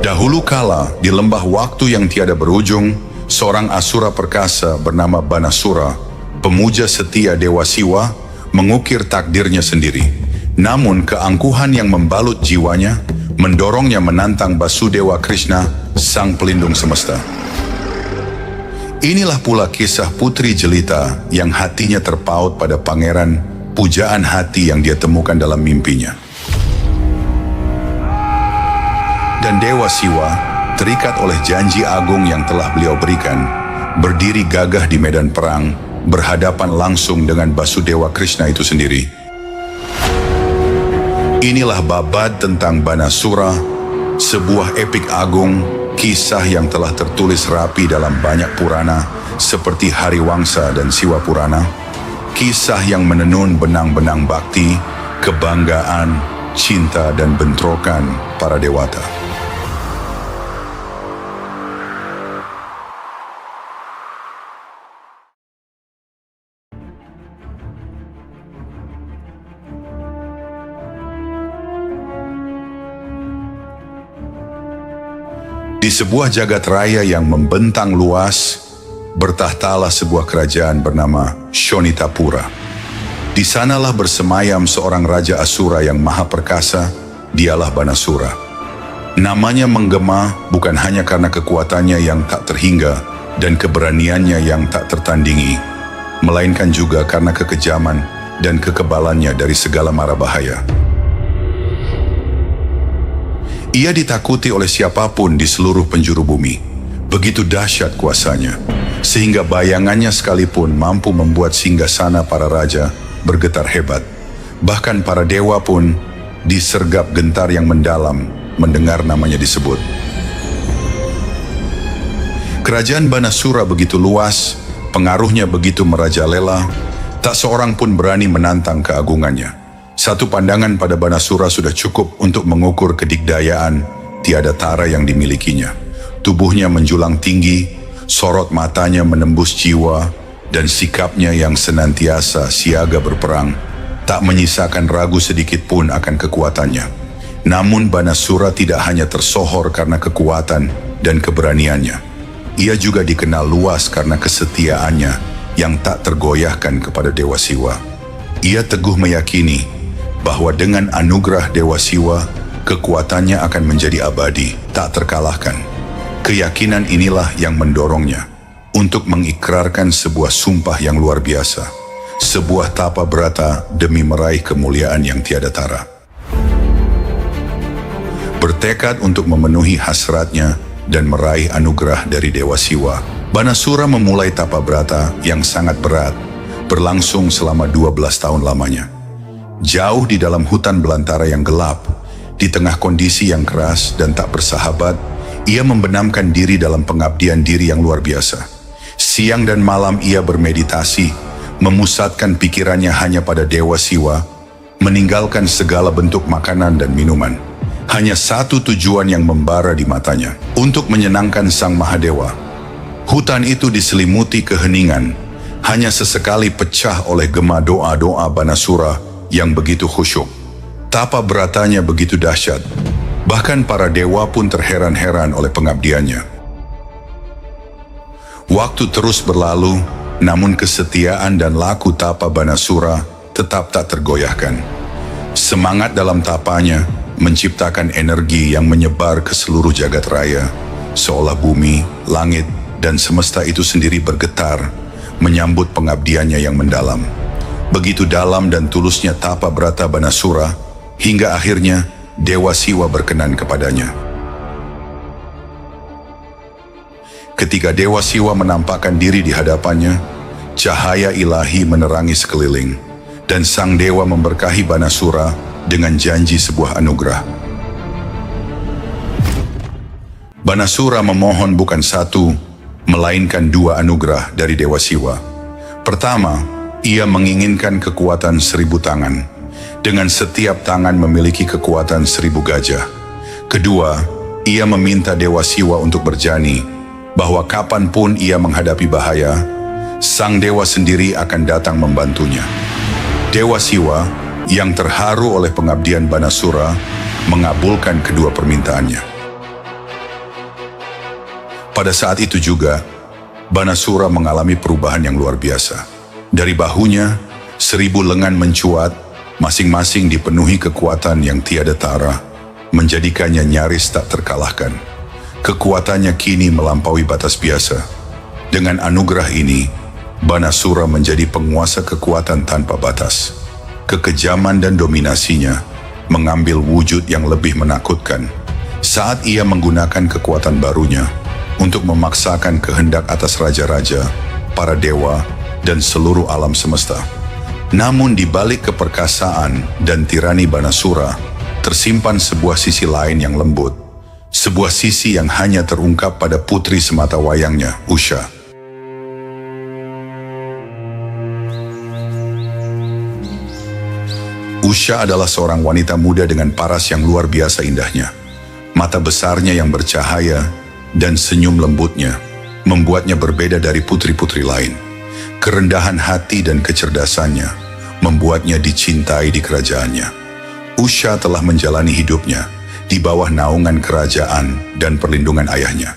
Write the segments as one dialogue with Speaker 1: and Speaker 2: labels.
Speaker 1: Dahulu kala, di lembah waktu yang tiada berujung, seorang asura perkasa bernama Banasura, pemuja setia Dewa Siwa, mengukir takdirnya sendiri. Namun keangkuhan yang membalut jiwanya, mendorongnya menantang Basudewa Krishna, sang pelindung semesta. Inilah pula kisah putri jelita yang hatinya terpaut pada pangeran, pujaan hati yang dia temukan dalam mimpinya. Dan Dewa Siwa, terikat oleh janji agung yang telah beliau berikan, berdiri gagah di medan perang, berhadapan langsung dengan Basudewa Krishna itu sendiri. Inilah babad tentang Banasura, sebuah epik agung, kisah yang telah tertulis rapi dalam banyak purana seperti Hariwangsa dan Siwa Purana, kisah yang menenun benang-benang bakti, kebanggaan, cinta dan bentrokan para dewata. Di sebuah jagat raya yang membentang luas, bertahtalah sebuah kerajaan bernama Shonitapura. Di sanalah bersemayam seorang raja Asura yang maha perkasa, dialah Banasura. Namanya menggema bukan hanya karena kekuatannya yang tak terhingga dan keberaniannya yang tak tertandingi, melainkan juga karena kekejaman dan kekebalannya dari segala mara bahaya. Ia ditakuti oleh siapapun di seluruh penjuru bumi. Begitu dahsyat kuasanya, sehingga bayangannya sekalipun mampu membuat singgasana para raja bergetar hebat. Bahkan para dewa pun disergap gentar yang mendalam mendengar namanya disebut. Kerajaan Banasura begitu luas, pengaruhnya begitu merajalela, tak seorang pun berani menantang keagungannya. Satu pandangan pada Banasura sudah cukup untuk mengukur kedigdayaan tiada tara yang dimilikinya. Tubuhnya menjulang tinggi, sorot matanya menembus jiwa, dan sikapnya yang senantiasa siaga berperang, tak menyisakan ragu sedikit pun akan kekuatannya. Namun Banasura tidak hanya tersohor karena kekuatan dan keberaniannya. Ia juga dikenal luas karena kesetiaannya yang tak tergoyahkan kepada Dewa Siwa. Ia teguh meyakini bahwa dengan anugerah Dewa Siwa, kekuatannya akan menjadi abadi, tak terkalahkan. Keyakinan inilah yang mendorongnya untuk mengikrarkan sebuah sumpah yang luar biasa, sebuah tapa brata demi meraih kemuliaan yang tiada tara. Bertekad untuk memenuhi hasratnya dan meraih anugerah dari Dewa Siwa, Banasura memulai tapa brata yang sangat berat, berlangsung selama 12 tahun lamanya. Jauh di dalam hutan belantara yang gelap, di tengah kondisi yang keras dan tak bersahabat, ia membenamkan diri dalam pengabdian diri yang luar biasa. Siang dan malam ia bermeditasi, memusatkan pikirannya hanya pada Dewa Siwa, meninggalkan segala bentuk makanan dan minuman. Hanya satu tujuan yang membara di matanya, untuk menyenangkan Sang Mahadewa. Hutan itu diselimuti keheningan, hanya sesekali pecah oleh gema doa-doa Banasura yang begitu khusyuk. Tapa beratanya begitu dahsyat, bahkan para dewa pun terheran-heran oleh pengabdiannya. Waktu terus berlalu, namun kesetiaan dan laku tapa Banasura tetap tak tergoyahkan. Semangat dalam tapanya menciptakan energi yang menyebar ke seluruh jagat raya, seolah bumi, langit, dan semesta itu sendiri bergetar menyambut pengabdiannya yang mendalam. Begitu dalam dan tulusnya tapa brata Banasura, hingga akhirnya Dewa Siwa berkenan kepadanya. Ketika Dewa Siwa menampakkan diri di hadapannya, cahaya ilahi menerangi sekeliling, dan sang dewa memberkahi Banasura dengan janji sebuah anugerah. Banasura memohon bukan satu, melainkan dua anugerah dari Dewa Siwa. Pertama, ia menginginkan kekuatan 1000 tangan, dengan setiap tangan memiliki kekuatan 1000 gajah. Kedua, ia meminta Dewa Siwa untuk berjanji bahwa kapanpun ia menghadapi bahaya, sang dewa sendiri akan datang membantunya. Dewa Siwa yang terharu oleh pengabdian Banasura mengabulkan kedua permintaannya. Pada saat itu juga, Banasura mengalami perubahan yang luar biasa. Dari bahunya, 1000 lengan mencuat, masing-masing dipenuhi kekuatan yang tiada tara, menjadikannya nyaris tak terkalahkan. Kekuatannya kini melampaui batas biasa. Dengan anugerah ini, Banasura menjadi penguasa kekuatan tanpa batas. Kekejaman dan dominasinya mengambil wujud yang lebih menakutkan saat ia menggunakan kekuatan barunya untuk memaksakan kehendak atas raja-raja, para dewa, dan seluruh alam semesta. Namun di balik keperkasaan dan tirani Banasura, tersimpan sebuah sisi lain yang lembut, sebuah sisi yang hanya terungkap pada putri semata wayangnya, Usha. Usha adalah seorang wanita muda dengan paras yang luar biasa indahnya. Mata besarnya yang bercahaya dan senyum lembutnya membuatnya berbeda dari putri-putri lain. Kerendahan hati dan kecerdasannya membuatnya dicintai di kerajaannya. Usha telah menjalani hidupnya di bawah naungan kerajaan dan perlindungan ayahnya.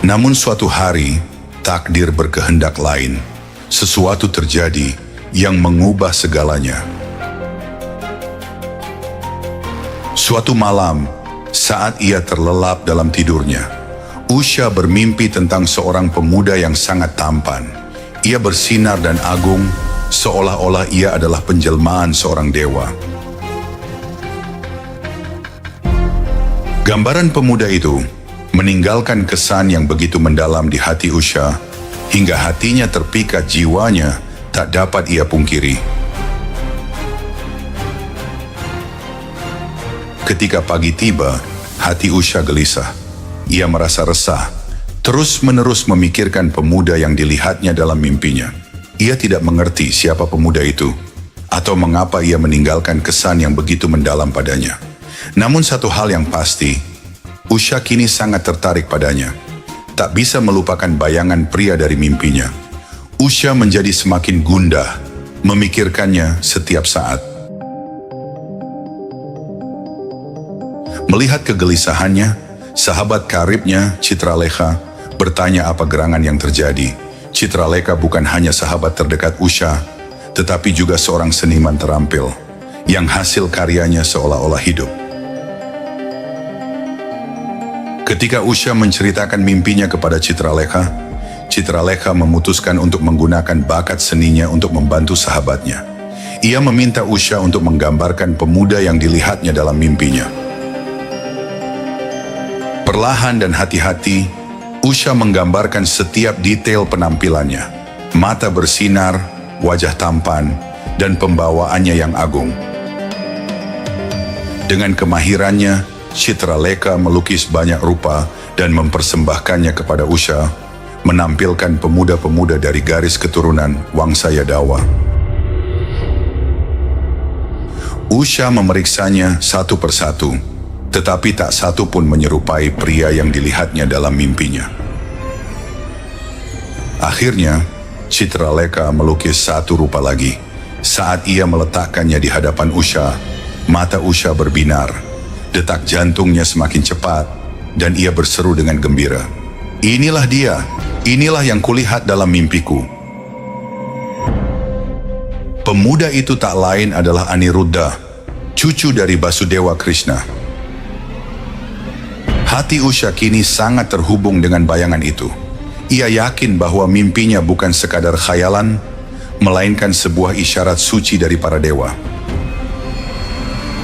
Speaker 1: Namun suatu hari, takdir berkehendak lain. Sesuatu terjadi yang mengubah segalanya. Suatu malam, saat ia terlelap dalam tidurnya, Usha bermimpi tentang seorang pemuda yang sangat tampan. Ia bersinar dan agung, seolah-olah ia adalah penjelmaan seorang dewa. Gambaran pemuda itu meninggalkan kesan yang begitu mendalam di hati Usha, hingga hatinya terpikat, jiwanya tak dapat ia pungkiri. Ketika pagi tiba, hati Usha gelisah. Ia merasa resah, terus-menerus memikirkan pemuda yang dilihatnya dalam mimpinya. Ia tidak mengerti siapa pemuda itu, atau mengapa ia meninggalkan kesan yang begitu mendalam padanya. Namun satu hal yang pasti, Usha kini sangat tertarik padanya. Tak bisa melupakan bayangan pria dari mimpinya. Usha menjadi semakin gundah, memikirkannya setiap saat. Melihat kegelisahannya, sahabat karibnya, Citralekha, bertanya apa gerangan yang terjadi. Citralekha bukan hanya sahabat terdekat Usha, tetapi juga seorang seniman terampil, yang hasil karyanya seolah-olah hidup. Ketika Usha menceritakan mimpinya kepada Citralekha, Citralekha memutuskan untuk menggunakan bakat seninya untuk membantu sahabatnya. Ia meminta Usha untuk menggambarkan pemuda yang dilihatnya dalam mimpinya. Perlahan dan hati-hati, Usha menggambarkan setiap detail penampilannya. Mata bersinar, wajah tampan, dan pembawaannya yang agung. Dengan kemahirannya, Citralekha melukis banyak rupa dan mempersembahkannya kepada Usha, menampilkan pemuda-pemuda dari garis keturunan Wangsa Yadawa. Usha memeriksanya satu persatu, tetapi tak satu pun menyerupai pria yang dilihatnya dalam mimpinya. Akhirnya, Citralekha melukis satu rupa lagi. Saat ia meletakkannya di hadapan Usha, mata Usha berbinar. Detak jantungnya semakin cepat, dan ia berseru dengan gembira. Inilah dia, inilah yang kulihat dalam mimpiku. Pemuda itu tak lain adalah Aniruddha, cucu dari Basudewa Krishna. Hati Usha kini sangat terhubung dengan bayangan itu. Ia yakin bahwa mimpinya bukan sekadar khayalan, melainkan sebuah isyarat suci dari para dewa.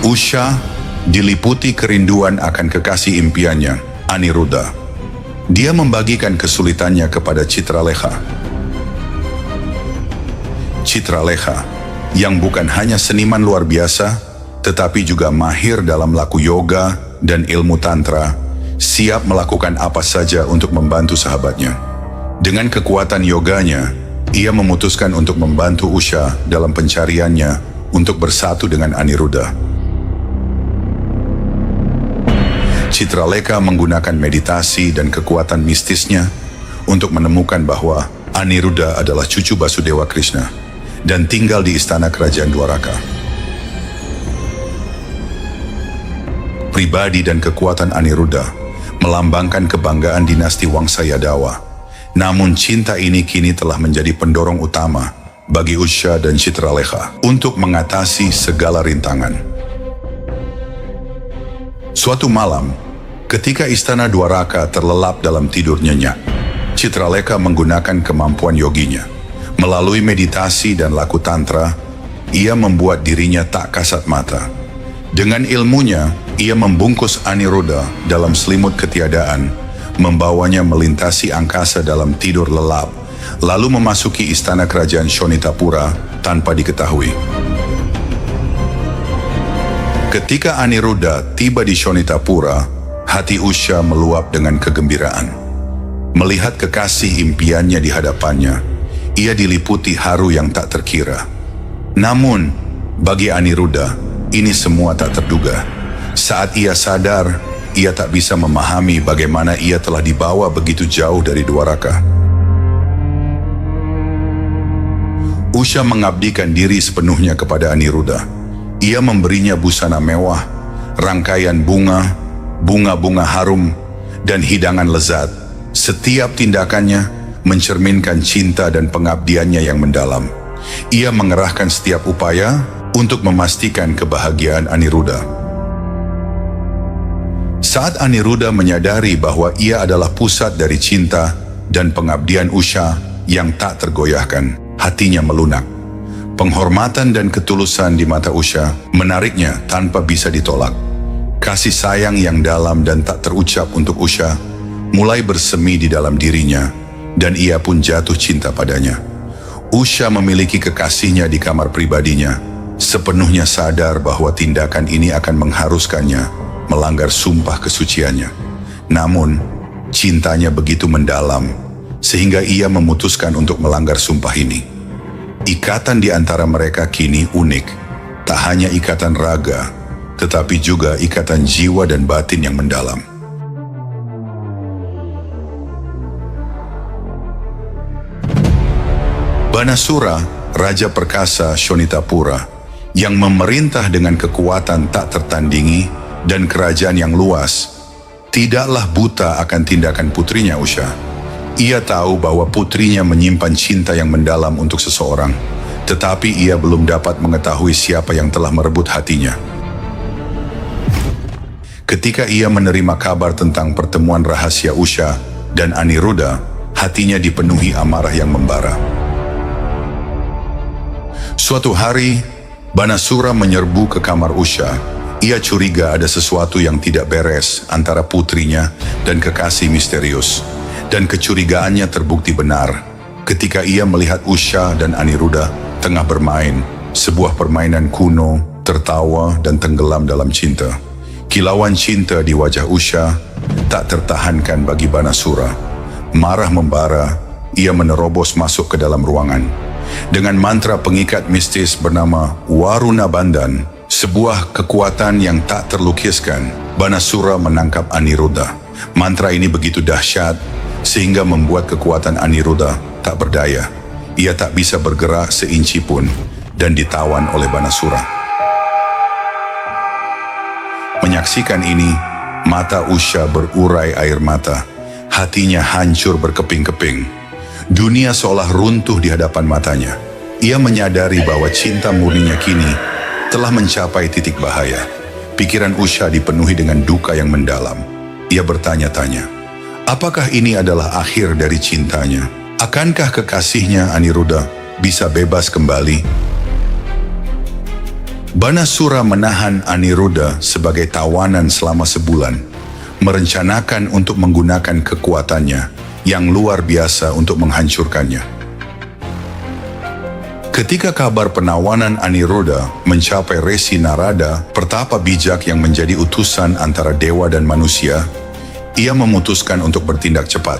Speaker 1: Usha diliputi kerinduan akan kekasih impiannya, Aniruddha. Dia membagikan kesulitannya kepada Citralekha. Citralekha, yang bukan hanya seniman luar biasa, tetapi juga mahir dalam laku yoga dan ilmu tantra, siap melakukan apa saja untuk membantu sahabatnya. Dengan kekuatan yoganya, ia memutuskan untuk membantu Usha dalam pencariannya untuk bersatu dengan Aniruddha. Citralekha menggunakan meditasi dan kekuatan mistisnya untuk menemukan bahwa Aniruddha adalah cucu Basudewa Krishna dan tinggal di istana kerajaan Dwaraka. Pribadi dan kekuatan Aniruddha melambangkan kebanggaan dinasti Wangsa Yadawa. Namun cinta ini kini telah menjadi pendorong utama bagi Usha dan Citralekha untuk mengatasi segala rintangan. Suatu malam, ketika istana Dwaraka terlelap dalam tidur nyenyak, Citralekha menggunakan kemampuan yoginya. Melalui meditasi dan laku tantra, ia membuat dirinya tak kasat mata. Dengan ilmunya, ia membungkus Aniruddha dalam selimut ketiadaan, membawanya melintasi angkasa dalam tidur lelap, lalu memasuki istana kerajaan Shonitapura tanpa diketahui. Ketika Aniruddha tiba di Shonitapura, hati Usha meluap dengan kegembiraan. Melihat kekasih impiannya di hadapannya, ia diliputi haru yang tak terkira. Namun, bagi Aniruddha, ini semua tak terduga. Saat ia sadar, ia tak bisa memahami bagaimana ia telah dibawa begitu jauh dari Dwaraka. Usha mengabdikan diri sepenuhnya kepada Aniruddha. Ia memberinya busana mewah, rangkaian bunga-bunga harum, dan hidangan lezat. Setiap tindakannya mencerminkan cinta dan pengabdiannya yang mendalam. Ia mengerahkan setiap upaya untuk memastikan kebahagiaan Aniruddha. Saat Aniruddha menyadari bahwa ia adalah pusat dari cinta dan pengabdian Usha yang tak tergoyahkan, hatinya melunak. Penghormatan dan ketulusan di mata Usha menariknya tanpa bisa ditolak. Kasih sayang yang dalam dan tak terucap untuk Usha mulai bersemi di dalam dirinya, dan ia pun jatuh cinta padanya. Usha memiliki kekasihnya di kamar pribadinya, sepenuhnya sadar bahwa tindakan ini akan mengharuskannya melanggar sumpah kesuciannya. Namun, cintanya begitu mendalam, sehingga ia memutuskan untuk melanggar sumpah ini. Ikatan di antara mereka kini unik, tak hanya ikatan raga, tetapi juga ikatan jiwa dan batin yang mendalam. Banasura, Raja Perkasa Shonitapura, yang memerintah dengan kekuatan tak tertandingi dan kerajaan yang luas, tidaklah buta akan tindakan putrinya Usha. Ia tahu bahwa putrinya menyimpan cinta yang mendalam untuk seseorang, tetapi ia belum dapat mengetahui siapa yang telah merebut hatinya. Ketika ia menerima kabar tentang pertemuan rahasia Usha dan Aniruddha, hatinya dipenuhi amarah yang membara. Suatu hari, Banasura menyerbu ke kamar Usha. Ia curiga ada sesuatu yang tidak beres antara putrinya dan kekasih misterius. Dan kecurigaannya terbukti benar ketika ia melihat Usha dan Aniruddha tengah bermain sebuah permainan kuno, tertawa dan tenggelam dalam cinta. Kilauan cinta di wajah Usha tak tertahankan bagi Banasura. Marah membara, ia menerobos masuk ke dalam ruangan. Dengan mantra pengikat mistis bernama Waruna Bandhan, sebuah kekuatan yang tak terlukiskan, Banasura menangkap Aniruddha. Mantra ini begitu dahsyat sehingga membuat kekuatan Aniruddha tak berdaya. Ia tak bisa bergerak seinci pun dan ditawan oleh Banasura. Menyaksikan ini, mata Usha berurai air mata. Hatinya hancur berkeping-keping. Dunia seolah runtuh di hadapan matanya. Ia menyadari bahwa cinta murninya kini telah mencapai titik bahaya. Pikiran Usha dipenuhi dengan duka yang mendalam. Ia bertanya-tanya, apakah ini adalah akhir dari cintanya? Akankah kekasihnya Aniruddha bisa bebas kembali? Banasura menahan Aniruddha sebagai tawanan selama sebulan, merencanakan untuk menggunakan kekuatannya yang luar biasa untuk menghancurkannya. Ketika kabar penawanan Aniruddha mencapai Resi Narada, pertapa bijak yang menjadi utusan antara dewa dan manusia, ia memutuskan untuk bertindak cepat.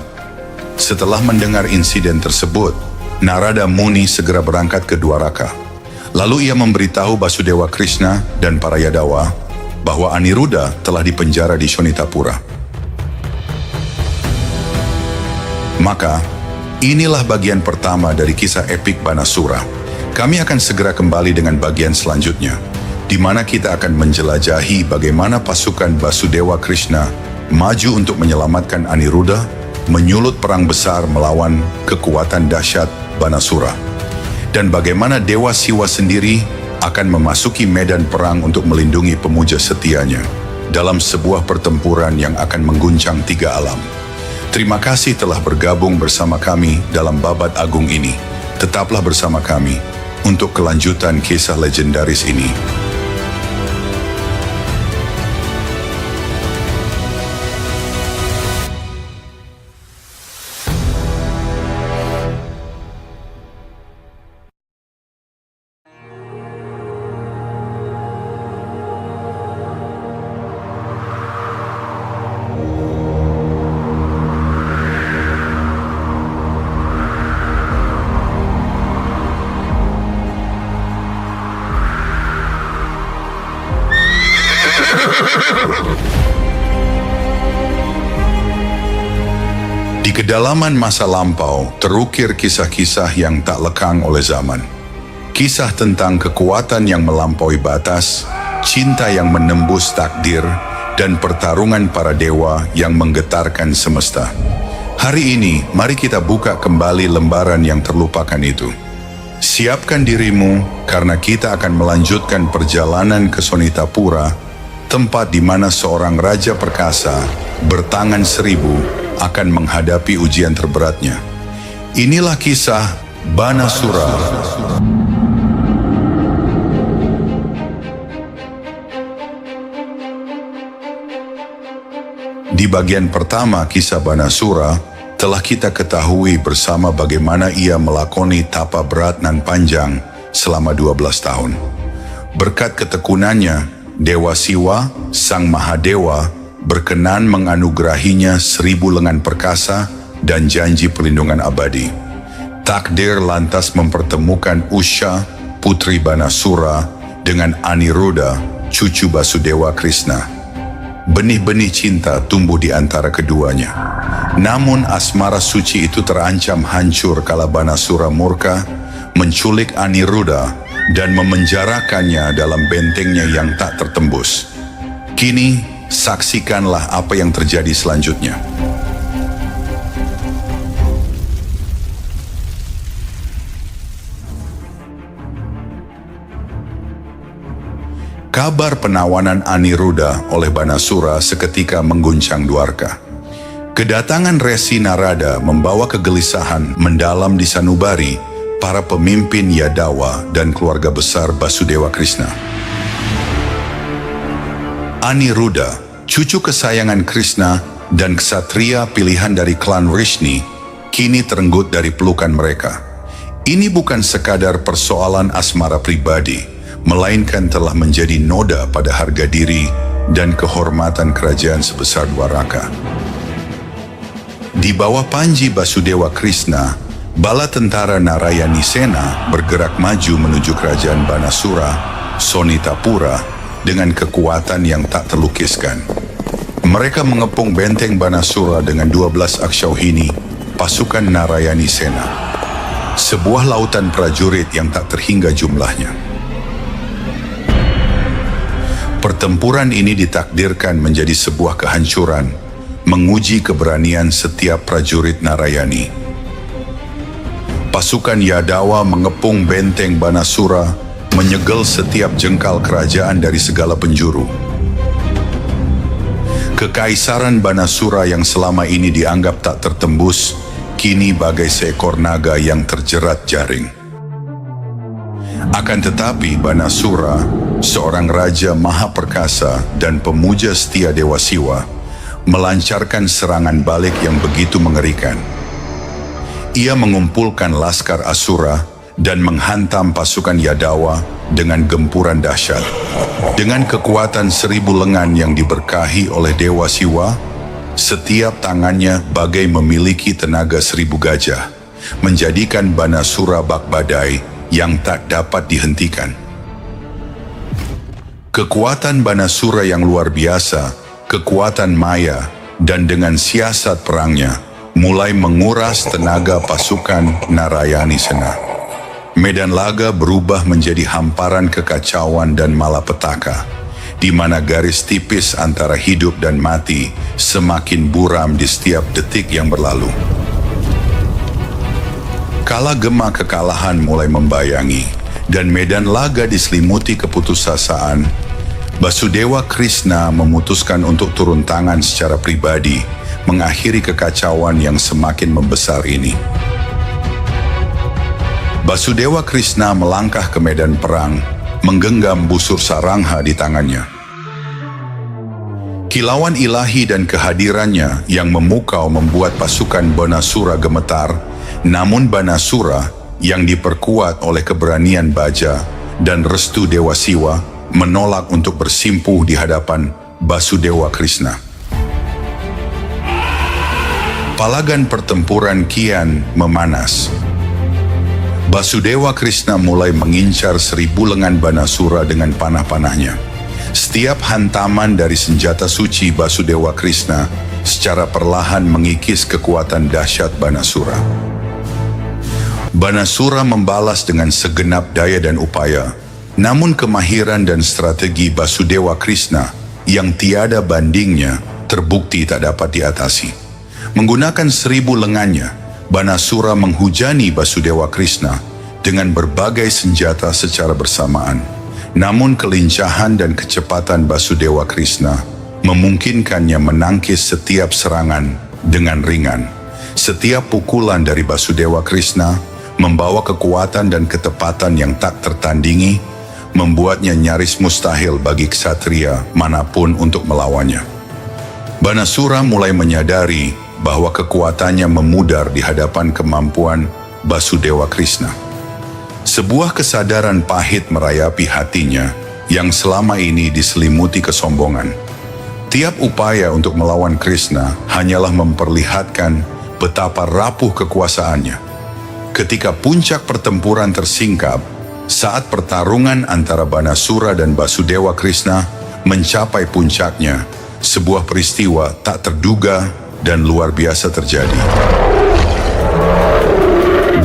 Speaker 1: Setelah mendengar insiden tersebut, Narada Muni segera berangkat ke Dwaraka. Lalu ia memberitahu Basudewa Krishna dan para Yadawa bahwa Aniruddha telah dipenjara di Shonitapura. Maka, inilah bagian pertama dari kisah epik Banasura. Kami akan segera kembali dengan bagian selanjutnya, di mana kita akan menjelajahi bagaimana pasukan Basudewa Krishna maju untuk menyelamatkan Aniruddha, menyulut perang besar melawan kekuatan dahsyat Banasura, dan bagaimana Dewa Siwa sendiri akan memasuki medan perang untuk melindungi pemuja setianya dalam sebuah pertempuran yang akan mengguncang 3 alam. Terima kasih telah bergabung bersama kami dalam babat agung ini. Tetaplah bersama kami untuk kelanjutan kisah legendaris ini. Di kedalaman masa lampau terukir kisah-kisah yang tak lekang oleh zaman. Kisah tentang kekuatan yang melampaui batas, cinta yang menembus takdir, dan pertarungan para dewa yang menggetarkan semesta. Hari ini, mari kita buka kembali lembaran yang terlupakan itu. Siapkan dirimu, karena kita akan melanjutkan perjalanan ke Shonitapura, tempat di mana seorang raja perkasa bertangan 1000 akan menghadapi ujian terberatnya. Inilah kisah Banasura. Di bagian pertama kisah Banasura, telah kita ketahui bersama bagaimana ia melakoni tapa berat nan panjang selama 12 tahun. Berkat ketekunannya, Dewa Siwa, Sang Mahadewa, berkenan menganugerahinya 1000 lengan perkasa dan janji perlindungan abadi. Takdir lantas mempertemukan Usha, putri Banasura, dengan Aniruddha, cucu Basudewa Krishna. Benih-benih cinta tumbuh di antara keduanya. Namun asmara suci itu terancam hancur kala Banasura murka, menculik Aniruddha, dan memenjarakannya dalam bentengnya yang tak tertembus. Kini, saksikanlah apa yang terjadi selanjutnya. Kabar penawanan Aniruddha oleh Banasura seketika mengguncang Dwarka. Kedatangan Resi Narada membawa kegelisahan mendalam di sanubari para pemimpin Yadawa dan keluarga besar Basudewa Krishna. Aniruddha, cucu kesayangan Krishna dan ksatria pilihan dari klan Vrishni, kini terenggut dari pelukan mereka. Ini bukan sekadar persoalan asmara pribadi, melainkan telah menjadi noda pada harga diri dan kehormatan kerajaan sebesar Dwaraka. Di bawah panji Basudewa Krishna, bala tentara Narayani Sena bergerak maju menuju kerajaan Banasura, Shonitapura, dengan kekuatan yang tak terlukiskan. Mereka mengepung benteng Banasura dengan 12 aksyauhini, pasukan Narayani Sena. Sebuah lautan prajurit yang tak terhingga jumlahnya. Pertempuran ini ditakdirkan menjadi sebuah kehancuran, menguji keberanian setiap prajurit Narayani. Pasukan Yadawa mengepung benteng Banasura, menyegel setiap jengkal kerajaan dari segala penjuru. Kekaisaran Banasura yang selama ini dianggap tak tertembus, kini bagai seekor naga yang terjerat jaring. Akan tetapi Banasura, seorang raja maha perkasa dan pemuja setia Dewa Siwa, melancarkan serangan balik yang begitu mengerikan. Ia mengumpulkan laskar Asura dan menghantam pasukan Yadawa dengan gempuran dahsyat. Dengan kekuatan 1000 lengan yang diberkahi oleh Dewa Siwa, setiap tangannya bagai memiliki tenaga 1000 gajah, menjadikan Banasura bak badai yang tak dapat dihentikan. Kekuatan Banasura yang luar biasa, kekuatan maya, dan dengan siasat perangnya, mulai menguras tenaga pasukan Narayani Sena. Medan laga berubah menjadi hamparan kekacauan dan malapetaka, di mana garis tipis antara hidup dan mati semakin buram di setiap detik yang berlalu. Kala gema kekalahan mulai membayangi, dan medan laga diselimuti keputusasaan, Basudewa Krishna memutuskan untuk turun tangan secara pribadi, mengakhiri kekacauan yang semakin membesar ini. Basudewa Krishna melangkah ke medan perang, menggenggam busur sarangha di tangannya. Kilauan ilahi dan kehadirannya yang memukau membuat pasukan Banasura gemetar, namun Banasura yang diperkuat oleh keberanian baja dan restu Dewa Siwa menolak untuk bersimpuh di hadapan Basudewa Krishna. Palagan pertempuran kian memanas. Basudewa Krishna mulai mengincar 1000 lengan Banasura dengan panah-panahnya. Setiap hantaman dari senjata suci Basudewa Krishna secara perlahan mengikis kekuatan dahsyat Banasura. Banasura membalas dengan segenap daya dan upaya, namun kemahiran dan strategi Basudewa Krishna yang tiada bandingnya terbukti tak dapat diatasi. Menggunakan 1000 lengannya, Banasura menghujani Basudewa Krishna dengan berbagai senjata secara bersamaan. Namun kelincahan dan kecepatan Basudewa Krishna memungkinkannya menangkis setiap serangan dengan ringan. Setiap pukulan dari Basudewa Krishna membawa kekuatan dan ketepatan yang tak tertandingi, membuatnya nyaris mustahil bagi ksatria manapun untuk melawannya. Banasura mulai menyadari bahwa kekuatannya memudar di hadapan kemampuan Basudewa Krishna. Sebuah kesadaran pahit merayapi hatinya yang selama ini diselimuti kesombongan. Tiap upaya untuk melawan Krishna hanyalah memperlihatkan betapa rapuh kekuasaannya. Ketika puncak pertempuran tersingkap, saat pertarungan antara Banasura dan Basudewa Krishna mencapai puncaknya, sebuah peristiwa tak terduga dan luar biasa terjadi.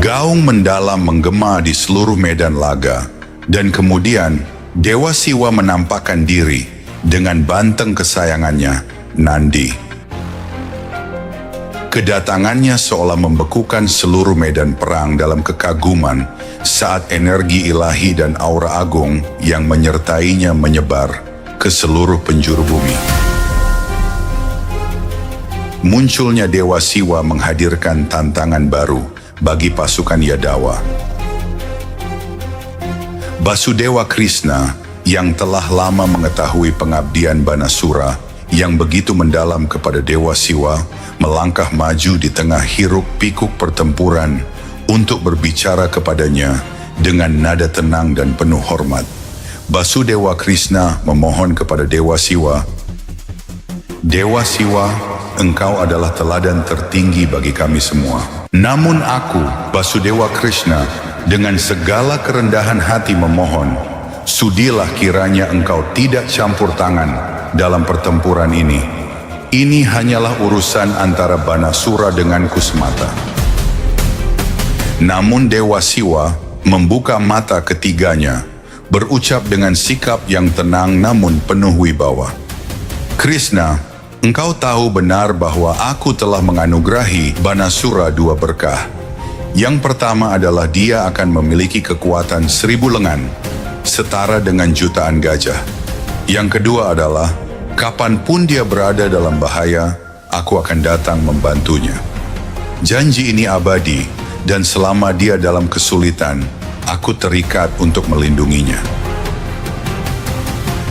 Speaker 1: Gaung mendalam menggema di seluruh medan laga, dan kemudian Dewa Siwa menampakkan diri dengan banteng kesayangannya, Nandi. Kedatangannya seolah membekukan seluruh medan perang dalam kekaguman saat energi ilahi dan aura agung yang menyertainya menyebar ke seluruh penjuru bumi. Munculnya Dewa Siwa menghadirkan tantangan baru bagi pasukan Yadawa. Basudewa Krishna yang telah lama mengetahui pengabdian Banasura yang begitu mendalam kepada Dewa Siwa melangkah maju di tengah hiruk pikuk pertempuran untuk berbicara kepadanya dengan nada tenang dan penuh hormat. Basudewa Krishna memohon kepada Dewa Siwa, "Dewa Siwa, Engkau adalah teladan tertinggi bagi kami semua. Namun aku, Basudewa Krishna, dengan segala kerendahan hati memohon, sudilah kiranya Engkau tidak campur tangan dalam pertempuran ini. Ini hanyalah urusan antara Banasura denganku semata." Namun Dewa Siwa membuka mata ketiganya, berucap dengan sikap yang tenang namun penuh wibawa, "Krishna, Engkau tahu benar bahwa aku telah menganugerahi Banasura 2 berkah. Yang pertama adalah dia akan memiliki kekuatan 1000 lengan, setara dengan jutaan gajah. Yang kedua adalah, kapanpun dia berada dalam bahaya, aku akan datang membantunya. Janji ini abadi, dan selama dia dalam kesulitan, aku terikat untuk melindunginya."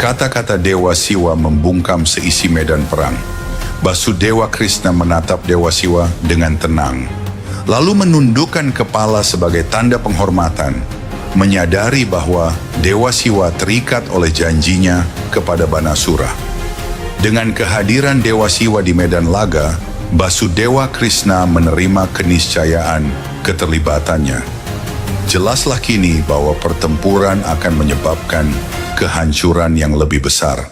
Speaker 1: Kata-kata Dewa Siwa membungkam seisi medan perang. Basudewa Krishna menatap Dewa Siwa dengan tenang, lalu menundukkan kepala sebagai tanda penghormatan, menyadari bahwa Dewa Siwa terikat oleh janjinya kepada Banasura. Dengan kehadiran Dewa Siwa di medan laga, Basudewa Krishna menerima keniscayaan keterlibatannya. Jelaslah kini bahwa pertempuran akan menyebabkan kehancuran yang lebih besar.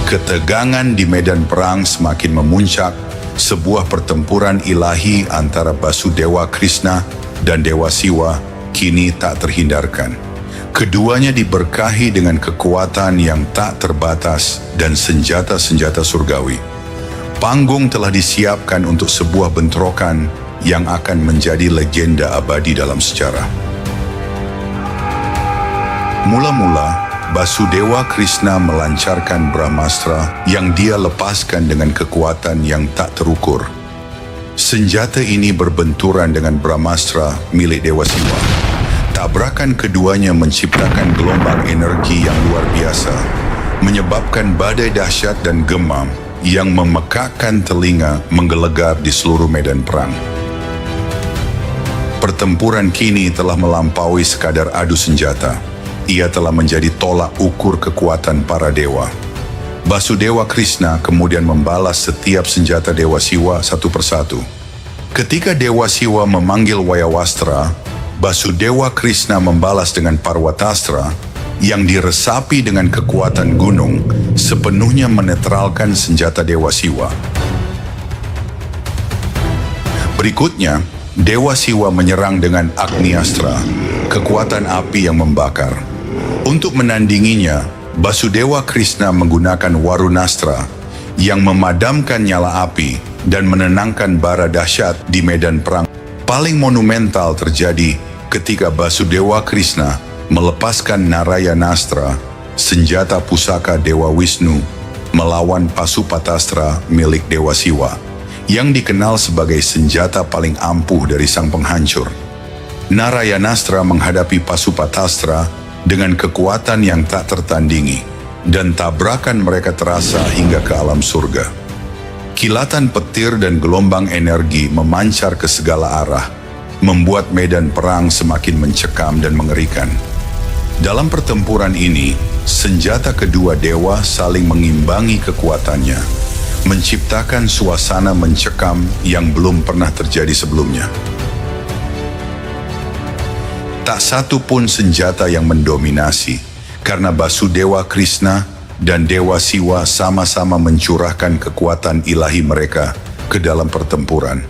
Speaker 1: Ketegangan di medan perang semakin memuncak. Sebuah pertempuran ilahi antara Basudewa Krishna dan Dewa Siwa kini tak terhindarkan. Keduanya diberkahi dengan kekuatan yang tak terbatas dan senjata-senjata surgawi. Panggung telah disiapkan untuk sebuah bentrokan yang akan menjadi legenda abadi dalam sejarah. Mula-mula, Basudewa Krishna melancarkan Brahmastra yang dia lepaskan dengan kekuatan yang tak terukur. Senjata ini berbenturan dengan Brahmastra milik Dewa Siwa. Tabrakan keduanya menciptakan gelombang energi yang luar biasa, menyebabkan badai dahsyat dan gemam yang memekakkan telinga menggelegar di seluruh medan perang. Pertempuran kini telah melampaui sekadar adu senjata. Ia telah menjadi tolak ukur kekuatan para dewa. Basudewa Krishna kemudian membalas setiap senjata Dewa Siwa satu persatu. Ketika Dewa Siwa memanggil Wayawastra, Basudewa Krishna membalas dengan Parwatastra yang diresapi dengan kekuatan gunung, sepenuhnya menetralkan senjata Dewa Siwa. Berikutnya, Dewa Siwa menyerang dengan Agniastra, kekuatan api yang membakar. Untuk menandinginya, Basudewa Krishna menggunakan Warunastra yang memadamkan nyala api dan menenangkan bara dahsyat di medan perang. Paling monumental terjadi ketika Basudewa Krishna melepaskan Narayanastra, senjata pusaka Dewa Wisnu, melawan Pasupatastra milik Dewa Siwa, yang dikenal sebagai senjata paling ampuh dari sang penghancur. Narayanastra menghadapi Pasupatastra dengan kekuatan yang tak tertandingi, dan tabrakan mereka terasa hingga ke alam surga. Kilatan petir dan gelombang energi memancar ke segala arah, membuat medan perang semakin mencekam dan mengerikan. Dalam pertempuran ini, senjata kedua dewa saling mengimbangi kekuatannya, menciptakan suasana mencekam yang belum pernah terjadi sebelumnya. Tak satu pun senjata yang mendominasi, karena Basudewa Krishna dan Dewa Siwa sama-sama mencurahkan kekuatan ilahi mereka ke dalam pertempuran.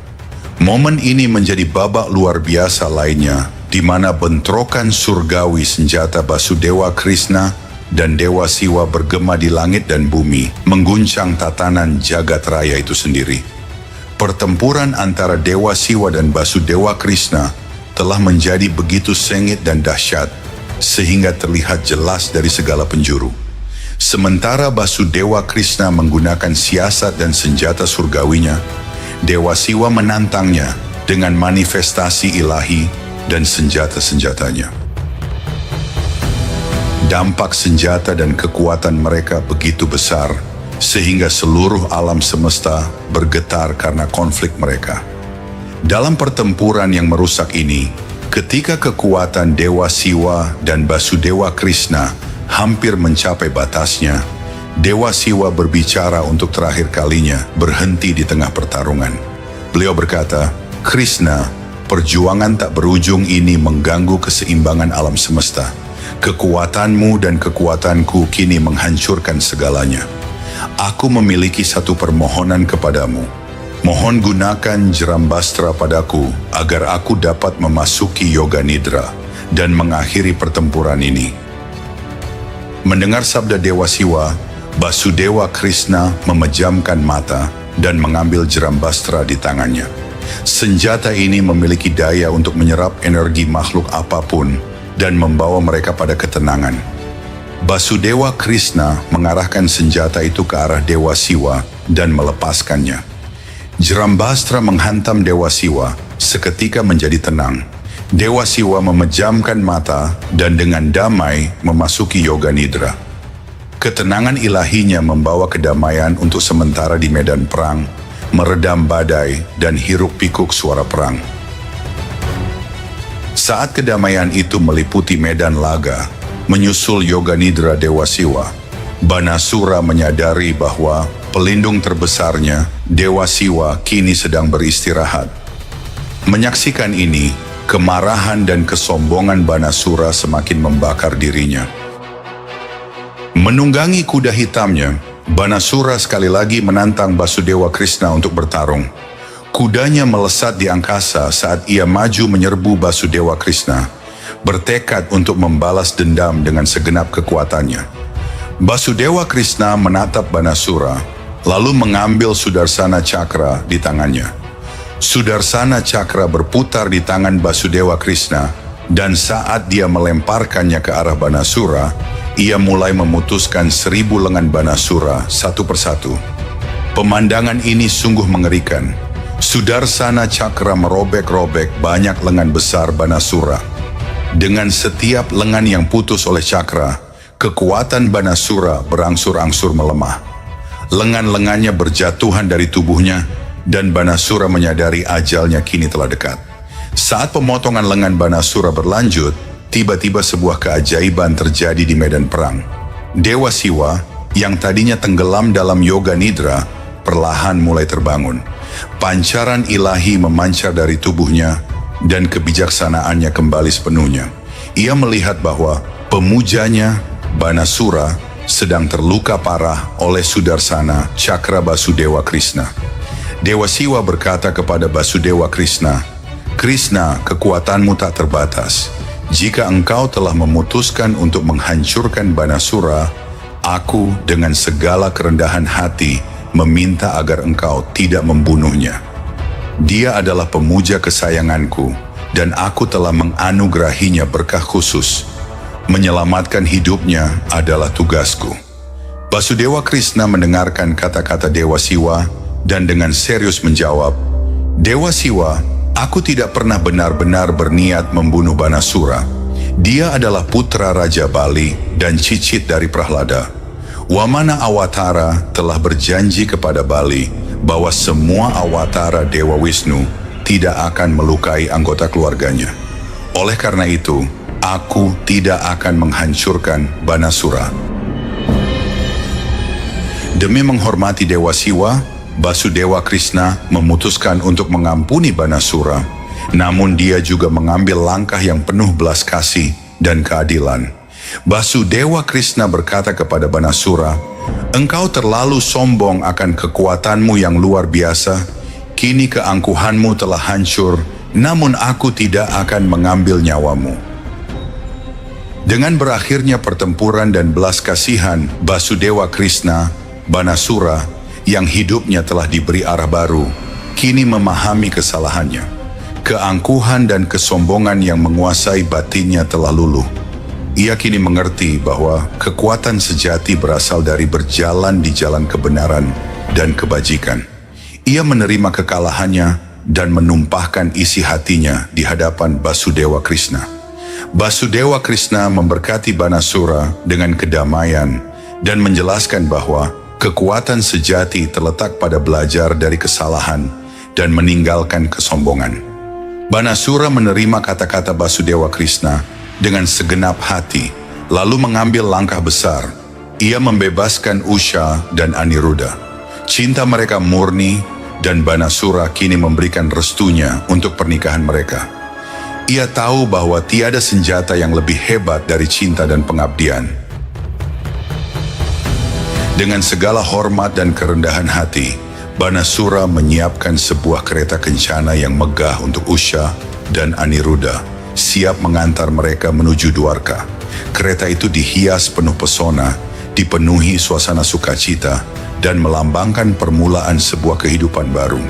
Speaker 1: Momen ini menjadi babak luar biasa lainnya, di mana bentrokan surgawi senjata Basudewa Krishna dan Dewa Siwa bergema di langit dan bumi, mengguncang tatanan jagat raya itu sendiri. Pertempuran antara Dewa Siwa dan Basudewa Krishna telah menjadi begitu sengit dan dahsyat, sehingga terlihat jelas dari segala penjuru. Sementara Basudewa Krishna menggunakan siasat dan senjata surgawinya, Dewa Siwa menantangnya dengan manifestasi ilahi dan senjata-senjatanya. Dampak senjata dan kekuatan mereka begitu besar, sehingga seluruh alam semesta bergetar karena konflik mereka. Dalam pertempuran yang merusak ini, ketika kekuatan Dewa Siwa dan Basudewa Krishna hampir mencapai batasnya, Dewa Siwa berbicara untuk terakhir kalinya berhenti di tengah pertarungan. Beliau berkata, "Krishna, perjuangan tak berujung ini mengganggu keseimbangan alam semesta. Kekuatanmu dan kekuatanku kini menghancurkan segalanya. Aku memiliki satu permohonan kepadamu. Mohon gunakan Jerambastra padaku agar aku dapat memasuki Yoga Nidra dan mengakhiri pertempuran ini." Mendengar sabda Dewa Siwa, Basudewa Krishna memejamkan mata dan mengambil Jerambastra di tangannya. Senjata ini memiliki daya untuk menyerap energi makhluk apapun dan membawa mereka pada ketenangan. Basudewa Krishna mengarahkan senjata itu ke arah Dewa Siwa dan melepaskannya. Jerambastra menghantam Dewa Siwa, seketika menjadi tenang. Dewa Siwa memejamkan mata dan dengan damai memasuki Yoga Nidra. Ketenangan ilahinya membawa kedamaian untuk sementara di medan perang, meredam badai dan hiruk pikuk suara perang. Saat kedamaian itu meliputi medan laga, menyusul Yoga Nidra Dewa Siwa, Banasura menyadari bahwa pelindung terbesarnya, Dewa Siwa, kini sedang beristirahat. Menyaksikan ini, kemarahan dan kesombongan Banasura semakin membakar dirinya. Menunggangi kuda hitamnya, Banasura sekali lagi menantang Basudewa Krishna untuk bertarung. Kudanya melesat di angkasa saat ia maju menyerbu Basudewa Krishna, bertekad untuk membalas dendam dengan segenap kekuatannya. Basudewa Krishna menatap Banasura, lalu mengambil Sudarsana Cakra di tangannya. Sudarsana Cakra berputar di tangan Basudewa Krishna, dan saat dia melemparkannya ke arah Banasura, ia mulai memutuskan 1000 lengan Banasura satu persatu. Pemandangan ini sungguh mengerikan. Sudarsana Cakra merobek-robek banyak lengan besar Banasura. Dengan setiap lengan yang putus oleh Cakra, kekuatan Banasura berangsur-angsur melemah. Lengan-lengannya berjatuhan dari tubuhnya, dan Banasura menyadari ajalnya kini telah dekat. Saat pemotongan lengan Banasura berlanjut, tiba-tiba sebuah keajaiban terjadi di medan perang. Dewa Siwa, yang tadinya tenggelam dalam yoga nidra, perlahan mulai terbangun. Pancaran ilahi memancar dari tubuhnya, dan kebijaksanaannya kembali sepenuhnya. Ia melihat bahwa pemujanya, Banasura, sedang terluka parah oleh Sudarsana Cakra Basudewa Krishna. Dewa Siwa berkata kepada Basudewa Krishna, "Krishna, kekuatanmu tak terbatas. Jika engkau telah memutuskan untuk menghancurkan Banasura, aku dengan segala kerendahan hati meminta agar engkau tidak membunuhnya. Dia adalah pemuja kesayanganku, dan aku telah menganugerahinya berkah khusus. Menyelamatkan hidupnya adalah tugasku." Basudewa Krishna mendengarkan kata-kata Dewa Siwa, dan dengan serius menjawab, "Dewa Siwa, aku tidak pernah benar-benar berniat membunuh Banasura. Dia adalah putra Raja Bali dan cicit dari Prahlada. Wamana Awatara telah berjanji kepada Bali bahwa semua awatara Dewa Wisnu tidak akan melukai anggota keluarganya. Oleh karena itu, aku tidak akan menghancurkan Banasura." Demi menghormati Dewa Siwa, Basudewa Krishna memutuskan untuk mengampuni Banasura, namun dia juga mengambil langkah yang penuh belas kasih dan keadilan. Basudewa Krishna berkata kepada Banasura, "Engkau terlalu sombong akan kekuatanmu yang luar biasa. Kini keangkuhanmu telah hancur, namun aku tidak akan mengambil nyawamu." Dengan berakhirnya pertempuran dan belas kasihan Basudewa Krishna, Banasura yang hidupnya telah diberi arah baru, kini memahami kesalahannya. Keangkuhan dan kesombongan yang menguasai batinnya telah luluh. Ia kini mengerti bahwa kekuatan sejati berasal dari berjalan di jalan kebenaran dan kebajikan. Ia menerima kekalahannya dan menumpahkan isi hatinya di hadapan Basudewa Krishna. Basudewa Krishna memberkati Banasura dengan kedamaian dan menjelaskan bahwa kekuatan sejati terletak pada belajar dari kesalahan dan meninggalkan kesombongan. Banasura menerima kata-kata Basudewa Krishna dengan segenap hati, lalu mengambil langkah besar. Ia membebaskan Usha dan Aniruddha. Cinta mereka murni, dan Banasura kini memberikan restunya untuk pernikahan mereka. Ia tahu bahwa tiada senjata yang lebih hebat dari cinta dan pengabdian. Dengan segala hormat dan kerendahan hati, Banasura menyiapkan sebuah kereta kencana yang megah untuk Usha dan Aniruddha, siap mengantar mereka menuju Dwarka. Kereta itu dihias penuh pesona, dipenuhi suasana sukacita, dan melambangkan permulaan sebuah kehidupan baru.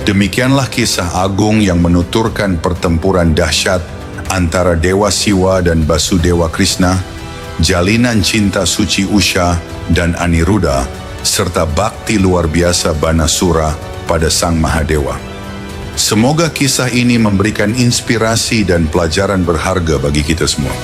Speaker 1: Demikianlah kisah agung yang menuturkan pertempuran dahsyat antara Dewa Siwa dan Basudewa Krishna, jalinan cinta suci Usha dan Aniruddha, serta bakti luar biasa Banasura pada Sang Mahadewa. Semoga kisah ini memberikan inspirasi dan pelajaran berharga bagi kita semua.